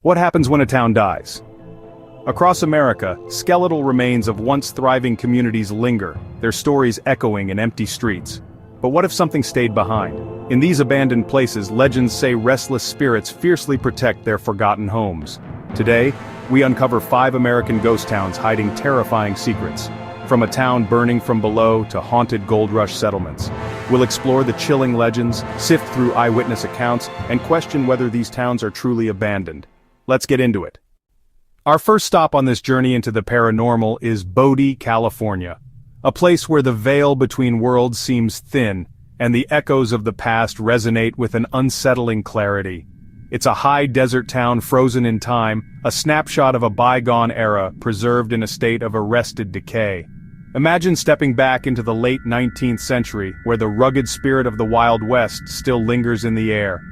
What happens when a town dies? Across America, skeletal remains of once thriving communities linger, their stories echoing in empty streets. But what if something stayed behind? In these abandoned places, legends say restless spirits fiercely protect their forgotten homes. Today, we uncover 5 American ghost towns hiding terrifying secrets. From a town burning from below to haunted gold rush settlements. We'll explore the chilling legends, sift through eyewitness accounts, and question whether these towns are truly abandoned. Let's get into it. Our first stop on this journey into the paranormal is Bodie, California. A place where the veil between worlds seems thin, and the echoes of the past resonate with an unsettling clarity. It's a high desert town frozen in time, a snapshot of a bygone era preserved in a state of arrested decay. Imagine stepping back into the late 19th century, where the rugged spirit of the Wild West still lingers in the air.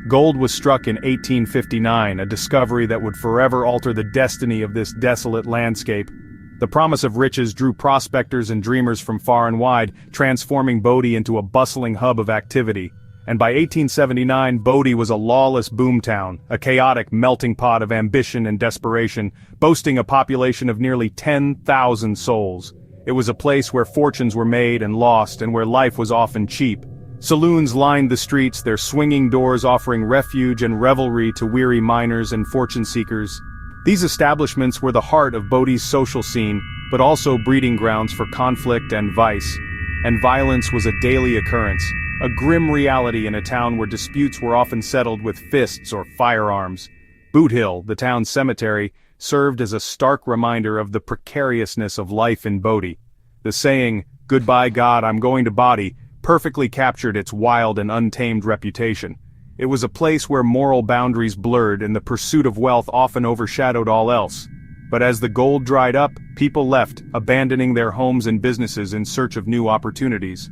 Gold was struck in 1859, a discovery that would forever alter the destiny of this desolate landscape. The promise of riches drew prospectors and dreamers from far and wide, transforming Bodie into a bustling hub of activity. And by 1879, Bodie was a lawless boomtown, a chaotic melting pot of ambition and desperation, boasting a population of nearly 10,000 souls. It was a place where fortunes were made and lost, and where life was often cheap. Saloons lined the streets, their swinging doors offering refuge and revelry to weary miners and fortune seekers. These establishments were the heart of Bodie's social scene, but also breeding grounds for conflict and vice. And violence was a daily occurrence, a grim reality in a town where disputes were often settled with fists or firearms. Boot Hill, the town's cemetery, served as a stark reminder of the precariousness of life in Bodie. The saying, "Goodbye God, I'm going to Bodie," perfectly captured its wild and untamed reputation. It was a place where moral boundaries blurred and the pursuit of wealth often overshadowed all else. But as the gold dried up, people left, abandoning their homes and businesses in search of new opportunities.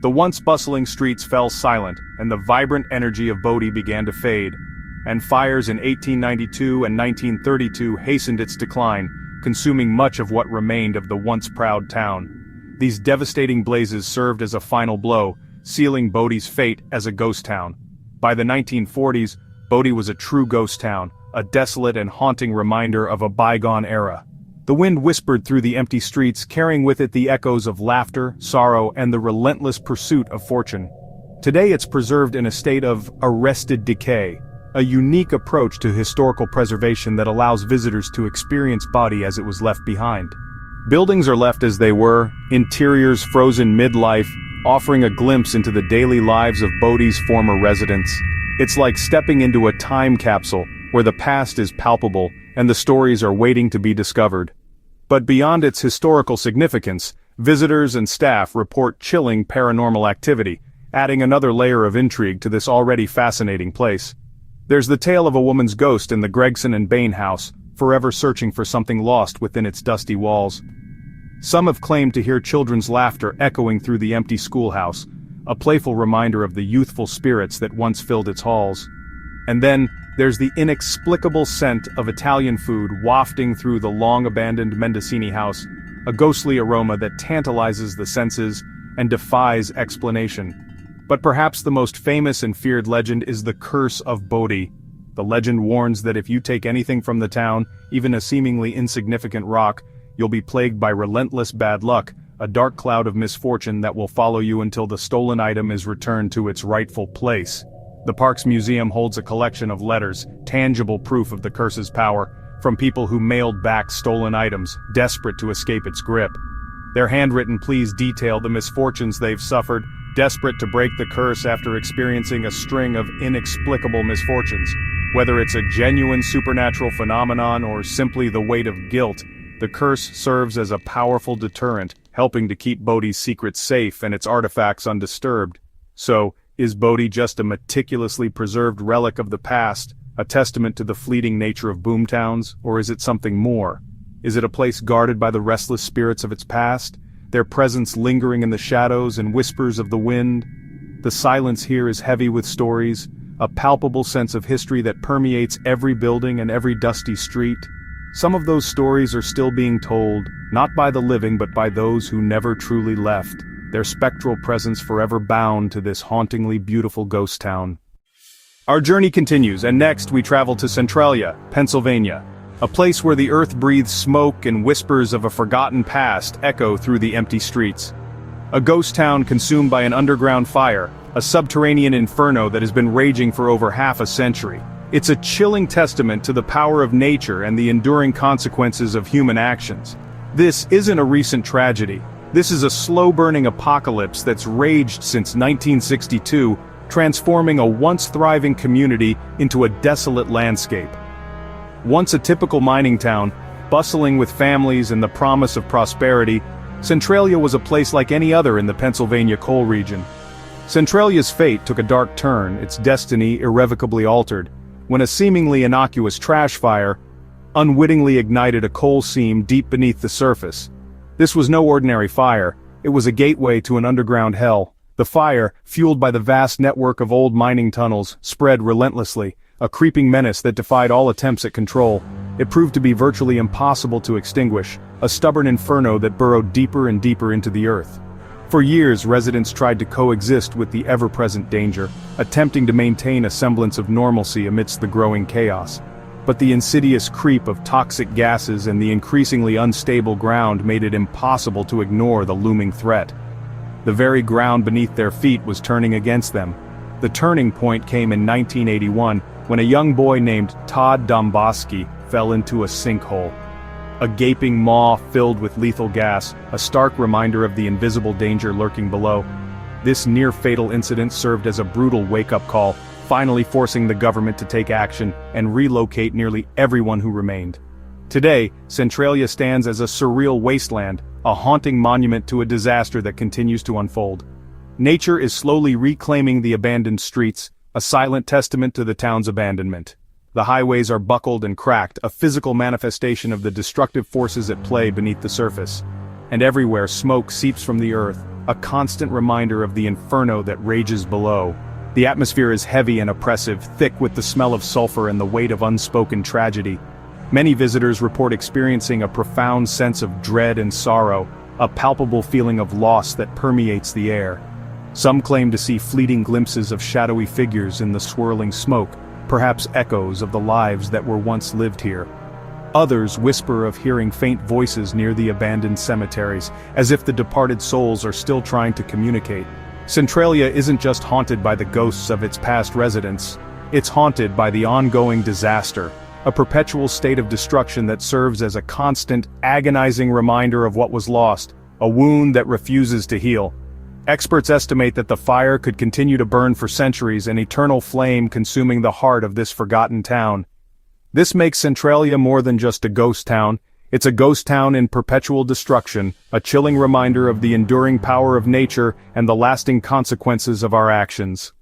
The once bustling streets fell silent, and the vibrant energy of Bodie began to fade. And fires in 1892 and 1932 hastened its decline, consuming much of what remained of the once proud town. These devastating blazes served as a final blow, sealing Bodie's fate as a ghost town. By the 1940s, Bodie was a true ghost town, a desolate and haunting reminder of a bygone era. The wind whispered through the empty streets, carrying with it the echoes of laughter, sorrow, and the relentless pursuit of fortune. Today it's preserved in a state of arrested decay, a unique approach to historical preservation that allows visitors to experience Bodie as it was left behind. Buildings are left as they were, interiors frozen mid-life, offering a glimpse into the daily lives of Bodie's former residents. It's like stepping into a time capsule, where the past is palpable, and the stories are waiting to be discovered. But beyond its historical significance, visitors and staff report chilling paranormal activity, adding another layer of intrigue to this already fascinating place. There's the tale of a woman's ghost in the Gregson and Bain house, forever searching for something lost within its dusty walls. Some have claimed to hear children's laughter echoing through the empty schoolhouse, a playful reminder of the youthful spirits that once filled its halls. And then, there's the inexplicable scent of Italian food wafting through the long-abandoned Mendocini house, a ghostly aroma that tantalizes the senses and defies explanation. But perhaps the most famous and feared legend is the Curse of Bodie. The legend warns that if you take anything from the town, even a seemingly insignificant rock, you'll be plagued by relentless bad luck, a dark cloud of misfortune that will follow you until the stolen item is returned to its rightful place. The park's museum holds a collection of letters, tangible proof of the curse's power, from people who mailed back stolen items, desperate to escape its grip. Their handwritten pleas detail the misfortunes they've suffered, desperate to break the curse after experiencing a string of inexplicable misfortunes. Whether it's a genuine supernatural phenomenon or simply the weight of guilt, the curse serves as a powerful deterrent, helping to keep Bodie's secrets safe and its artifacts undisturbed. So, is Bodie just a meticulously preserved relic of the past, a testament to the fleeting nature of boomtowns, or is it something more? Is it a place guarded by the restless spirits of its past, their presence lingering in the shadows and whispers of the wind? The silence here is heavy with stories, a palpable sense of history that permeates every building and every dusty street. Some of those stories are still being told, not by the living but by those who never truly left, their spectral presence forever bound to this hauntingly beautiful ghost town. Our journey continues, and next we travel to Centralia, Pennsylvania, a place where the earth breathes smoke and whispers of a forgotten past echo through the empty streets. A ghost town consumed by an underground fire, a subterranean inferno that has been raging for over half a century. It's a chilling testament to the power of nature and the enduring consequences of human actions. This isn't a recent tragedy. This is a slow-burning apocalypse that's raged since 1962, transforming a once-thriving community into a desolate landscape. Once a typical mining town, bustling with families and the promise of prosperity, Centralia was a place like any other in the Pennsylvania coal region. Centralia's fate took a dark turn, its destiny irrevocably altered, when a seemingly innocuous trash fire unwittingly ignited a coal seam deep beneath the surface. This was no ordinary fire, it was a gateway to an underground hell. The fire, fueled by the vast network of old mining tunnels, spread relentlessly, a creeping menace that defied all attempts at control. It proved to be virtually impossible to extinguish, a stubborn inferno that burrowed deeper and deeper into the earth. For years, residents tried to coexist with the ever-present danger, attempting to maintain a semblance of normalcy amidst the growing chaos. But the insidious creep of toxic gases and the increasingly unstable ground made it impossible to ignore the looming threat. The very ground beneath their feet was turning against them. The turning point came in 1981, when a young boy named Todd Domboski fell into a sinkhole. A gaping maw filled with lethal gas, a stark reminder of the invisible danger lurking below. This near-fatal incident served as a brutal wake-up call, finally forcing the government to take action and relocate nearly everyone who remained. Today, Centralia stands as a surreal wasteland, a haunting monument to a disaster that continues to unfold. Nature is slowly reclaiming the abandoned streets, a silent testament to the town's abandonment. The highways are buckled and cracked, a physical manifestation of the destructive forces at play beneath the surface. And everywhere smoke seeps from the earth, a constant reminder of the inferno that rages below. The atmosphere is heavy and oppressive, thick with the smell of sulfur and the weight of unspoken tragedy. Many visitors report experiencing a profound sense of dread and sorrow, a palpable feeling of loss that permeates the air. Some claim to see fleeting glimpses of shadowy figures in the swirling smoke, perhaps echoes of the lives that were once lived here. Others whisper of hearing faint voices near the abandoned cemeteries, as if the departed souls are still trying to communicate. Centralia isn't just haunted by the ghosts of its past residents, it's haunted by the ongoing disaster, a perpetual state of destruction that serves as a constant, agonizing reminder of what was lost, a wound that refuses to heal. Experts estimate that the fire could continue to burn for centuries, an eternal flame consuming the heart of this forgotten town. This makes Centralia more than just a ghost town, it's a ghost town in perpetual destruction, a chilling reminder of the enduring power of nature and the lasting consequences of our actions.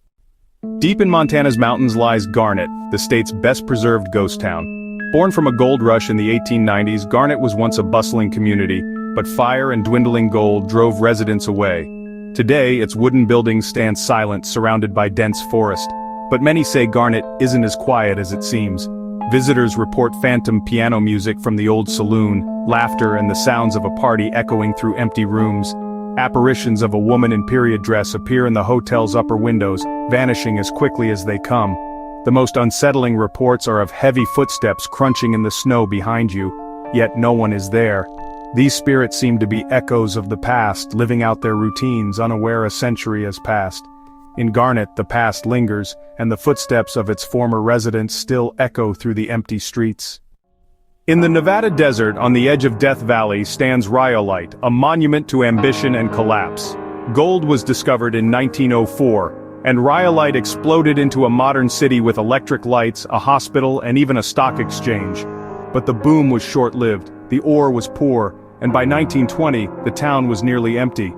Deep in Montana's mountains lies Garnet, the state's best-preserved ghost town. Born from a gold rush in the 1890s, Garnet was once a bustling community, but fire and dwindling gold drove residents away. Today, its wooden buildings stand silent, surrounded by dense forest. But many say Garnet isn't as quiet as it seems. Visitors report phantom piano music from the old saloon, laughter and the sounds of a party echoing through empty rooms. Apparitions of a woman in period dress appear in the hotel's upper windows, vanishing as quickly as they come. The most unsettling reports are of heavy footsteps crunching in the snow behind you, yet no one is there. These spirits seem to be echoes of the past, living out their routines, unaware a century has passed. In Garnet, the past lingers, and the footsteps of its former residents still echo through the empty streets. In the Nevada desert on the edge of Death Valley stands Rhyolite, a monument to ambition and collapse. Gold was discovered in 1904, and Rhyolite exploded into a modern city with electric lights, a hospital, and even a stock exchange. But the boom was short-lived, the ore was poor, and by 1920, the town was nearly empty.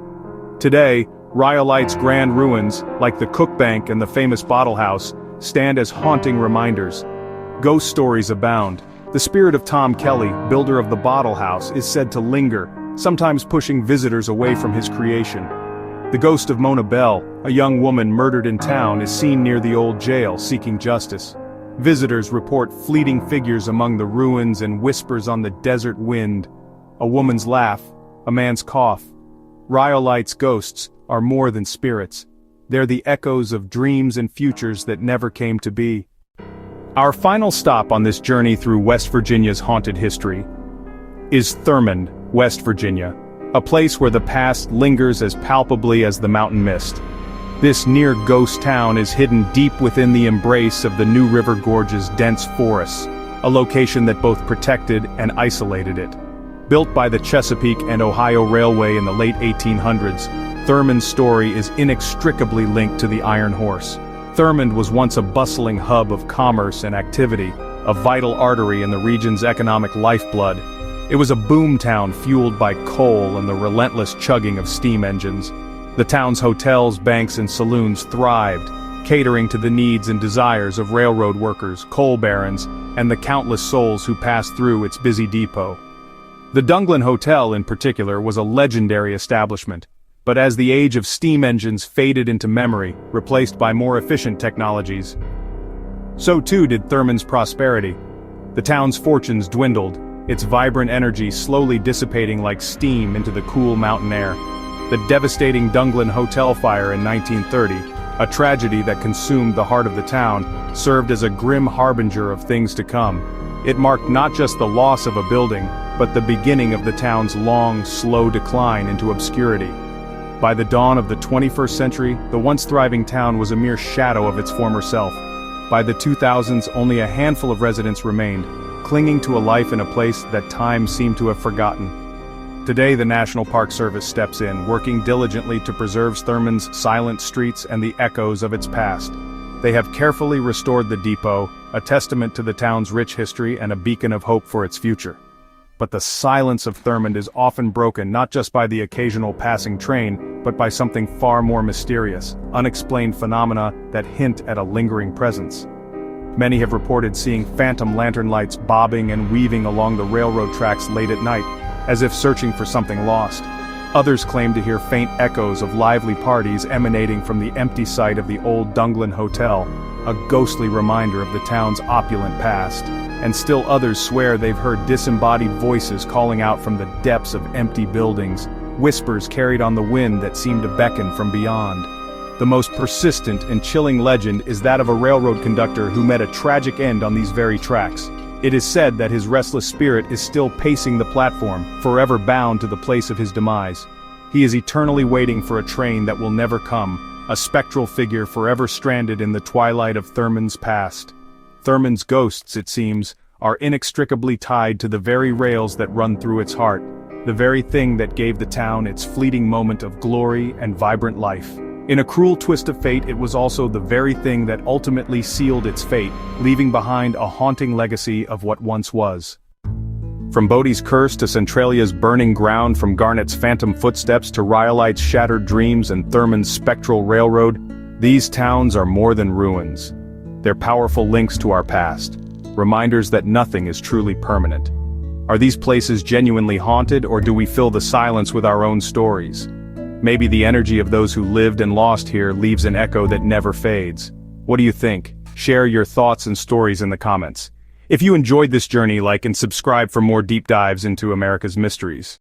Today, Rhyolite's grand ruins, like the Cook Bank and the famous Bottle House, stand as haunting reminders. Ghost stories abound. The spirit of Tom Kelly, builder of the Bottle House, is said to linger, sometimes pushing visitors away from his creation. The ghost of Mona Bell, a young woman murdered in town, is seen near the old jail seeking justice. Visitors report fleeting figures among the ruins and whispers on the desert wind. A woman's laugh, a man's cough. Rhyolite's ghosts are more than spirits. They're the echoes of dreams and futures that never came to be. Our final stop on this journey through West Virginia's haunted history is Thurmond, West Virginia, a place where the past lingers as palpably as the mountain mist. This near-ghost town is hidden deep within the embrace of the New River Gorge's dense forests, a location that both protected and isolated it. Built by the Chesapeake and Ohio Railway in the late 1800s, Thurmond's story is inextricably linked to the Iron Horse. Thurmond was once a bustling hub of commerce and activity, a vital artery in the region's economic lifeblood. It was a boom town fueled by coal and the relentless chugging of steam engines. The town's hotels, banks, and saloons thrived, catering to the needs and desires of railroad workers, coal barons, and the countless souls who passed through its busy depot. The Dunglin Hotel, in particular, was a legendary establishment, but as the age of steam engines faded into memory, replaced by more efficient technologies, so too did Thurmond's prosperity. The town's fortunes dwindled, its vibrant energy slowly dissipating like steam into the cool mountain air. The devastating Dunglin Hotel fire in 1930, a tragedy that consumed the heart of the town, served as a grim harbinger of things to come. It marked not just the loss of a building, but the beginning of the town's long, slow decline into obscurity. By the dawn of the 21st century, the once thriving town was a mere shadow of its former self. By the 2000s, only a handful of residents remained, clinging to a life in a place that time seemed to have forgotten. Today, the National Park Service steps in, working diligently to preserve Thurmond's silent streets and the echoes of its past. They have carefully restored the depot, a testament to the town's rich history and a beacon of hope for its future. But the silence of Thurmond is often broken not just by the occasional passing train, but by something far more mysterious, unexplained phenomena that hint at a lingering presence. Many have reported seeing phantom lantern lights bobbing and weaving along the railroad tracks late at night, as if searching for something lost. Others claim to hear faint echoes of lively parties emanating from the empty site of the old Dunglin Hotel, a ghostly reminder of the town's opulent past. And still others swear they've heard disembodied voices calling out from the depths of empty buildings, whispers carried on the wind that seem to beckon from beyond. The most persistent and chilling legend is that of a railroad conductor who met a tragic end on these very tracks. It is said that his restless spirit is still pacing the platform, forever bound to the place of his demise. He is eternally waiting for a train that will never come, a spectral figure forever stranded in the twilight of Thurmond's past. Thurmond's ghosts, it seems, are inextricably tied to the very rails that run through its heart, the very thing that gave the town its fleeting moment of glory and vibrant life. In a cruel twist of fate, it was also the very thing that ultimately sealed its fate, leaving behind a haunting legacy of what once was. From Bodhi's curse to Centralia's burning ground, from Garnet's phantom footsteps to Rhyolite's shattered dreams and Thurmond's spectral railroad, these towns are more than ruins. They're powerful links to our past, reminders that nothing is truly permanent. Are these places genuinely haunted, or do we fill the silence with our own stories? Maybe the energy of those who lived and lost here leaves an echo that never fades. What do you think? Share your thoughts and stories in the comments. If you enjoyed this journey, like and subscribe for more deep dives into America's mysteries.